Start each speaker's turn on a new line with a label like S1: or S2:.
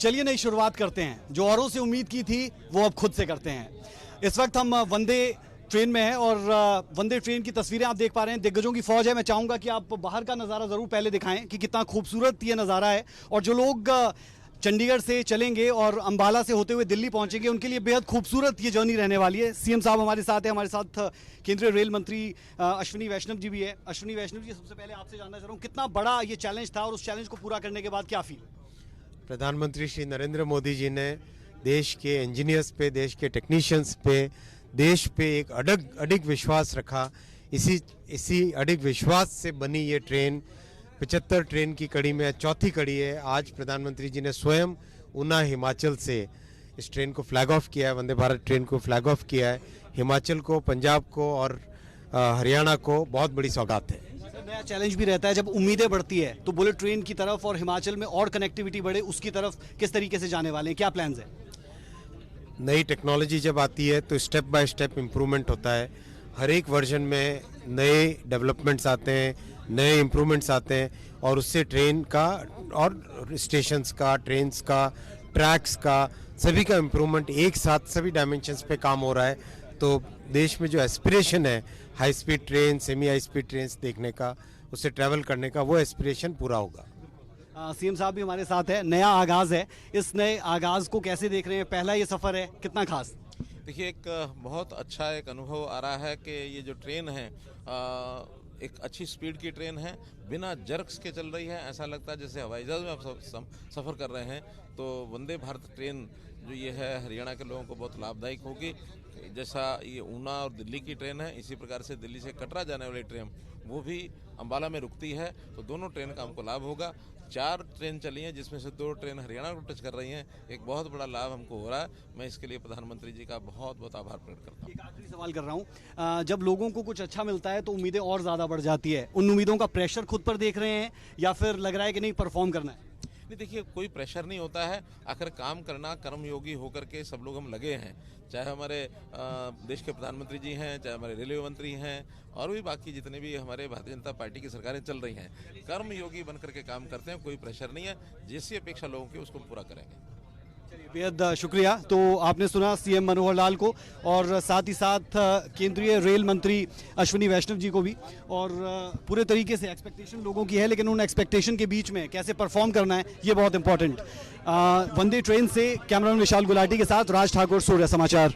S1: चलिए नई शुरुआत करते हैं। जो औरों से उम्मीद की थी वो अब खुद से करते हैं। इस वक्त हम वंदे ट्रेन में है और वंदे ट्रेन की तस्वीरें आप देख पा रहे हैं। दिग्गजों की फौज है। मैं चाहूंगा कि आप बाहर का नज़ारा ज़रूर पहले दिखाएं कि कितना खूबसूरत ये नज़ारा है। और जो लोग चंडीगढ़ से चलेंगे और अंबाला से होते हुए दिल्ली पहुंचेंगे उनके लिए बेहद खूबसूरत ये जर्नी रहने वाली है। सीएम साहब हमारे साथ है। हमारे साथ केंद्रीय रेल मंत्री अश्विनी वैष्णव जी भी है। अश्विनी वैष्णव जी, सबसे पहले आपसे जानना चाह रहा हूँ कितना बड़ा ये चैलेंज था और उस चैलेंज को पूरा करने के बाद क्या फील?
S2: प्रधानमंत्री श्री नरेंद्र मोदी जी ने देश के इंजीनियर्स पे, देश के टेक्नीशियंस पे, देश पे एक अडिग विश्वास रखा। इसी अडिग विश्वास से बनी ये ट्रेन 75 ट्रेन की कड़ी में चौथी कड़ी है। आज प्रधानमंत्री जी ने स्वयं ऊना हिमाचल से इस ट्रेन को फ्लैग ऑफ किया है, वंदे भारत ट्रेन को फ्लैग ऑफ किया है। हिमाचल को, पंजाब को और हरियाणा को बहुत बड़ी सौगात है।
S1: नया चैलेंज भी रहता है जब उम्मीदें बढ़ती है तो बुलेट ट्रेन की तरफ और हिमाचल में और कनेक्टिविटी बढ़े उसकी तरफ किस तरीके से जाने वाले हैं, क्या प्लान्स है?
S2: नई टेक्नोलॉजी जब आती है तो स्टेप बाय स्टेप इम्प्रूवमेंट होता है। हर एक वर्जन में नए डेवलपमेंट्स आते हैं, नए इम्प्रूवमेंट्स आते हैं और उससे ट्रेन का और स्टेशंस का, ट्रेन्स का, ट्रैक्स का, सभी का इम्प्रूवमेंट एक साथ सभी डायमेंशंस पे काम हो रहा है। तो देश में जो एस्पिरेशन है high speed train, semi high speed train देखने का, उससे ट्रैवल करने का, वो एस्पिरेशन पूरा होगा।
S1: सीएम साहब भी हमारे साथ है। नया आगाज है, इस नए आगाज को कैसे देख रहे हैं? पहला ये सफर है, कितना खास?
S3: देखिए, एक बहुत अच्छा एक अनुभव आ रहा है कि ये जो ट्रेन है एक अच्छी स्पीड की ट्रेन है, बिना जर्क्स के चल रही है। ऐसा लगता है जैसे हवाई जहाज में आप सफ़र कर रहे हैं। तो वंदे भारत ट्रेन जो ये है हरियाणा के लोगों को बहुत लाभदायक होगी। जैसा ये ऊना और दिल्ली की ट्रेन है, इसी प्रकार से दिल्ली से कटरा जाने वाली ट्रेन वो भी अंबाला में रुकती है। तो दोनों ट्रेन का हमको लाभ होगा। 4 ट्रेन चली हैं जिसमें से 2 ट्रेन हरियाणा को टच कर रही हैं। एक बहुत बड़ा लाभ हमको हो रहा है। मैं इसके लिए प्रधानमंत्री जी का बहुत बहुत आभार प्रकट करता हूँ।
S1: एक आखिरी सवाल कर रहा हूँ, जब लोगों को कुछ अच्छा मिलता है तो उम्मीदें और ज़्यादा बढ़ जाती है। उन उम्मीदों का प्रेशर खुद पर देख रहे हैं या फिर लग रहा है कि नहीं परफॉर्म करना है?
S3: नहीं, देखिए, कोई प्रेशर नहीं होता है। आखिर काम करना, कर्मयोगी होकर के सब लोग हम लगे हैं। चाहे हमारे देश के प्रधानमंत्री जी हैं, चाहे हमारे रेलवे मंत्री हैं और भी बाकी जितने भी हमारे भारतीय जनता पार्टी की सरकारें चल रही हैं, कर्मयोगी बनकर के काम करते हैं। कोई प्रेशर नहीं है। जैसी अपेक्षा लोगों की उसको पूरा करेंगे।
S1: बेहद शुक्रिया। तो आपने सुना सीएम मनोहर लाल को और साथ ही साथ केंद्रीय रेल मंत्री अश्विनी वैष्णव जी को भी। और पूरे तरीके से एक्सपेक्टेशन लोगों की है, लेकिन उन एक्सपेक्टेशन के बीच में कैसे परफॉर्म करना है ये बहुत इंपॉर्टेंट। वंदे ट्रेन से कैमरामैन विशाल गुलाटी के साथ राज ठाकुर, सूर्य समाचार।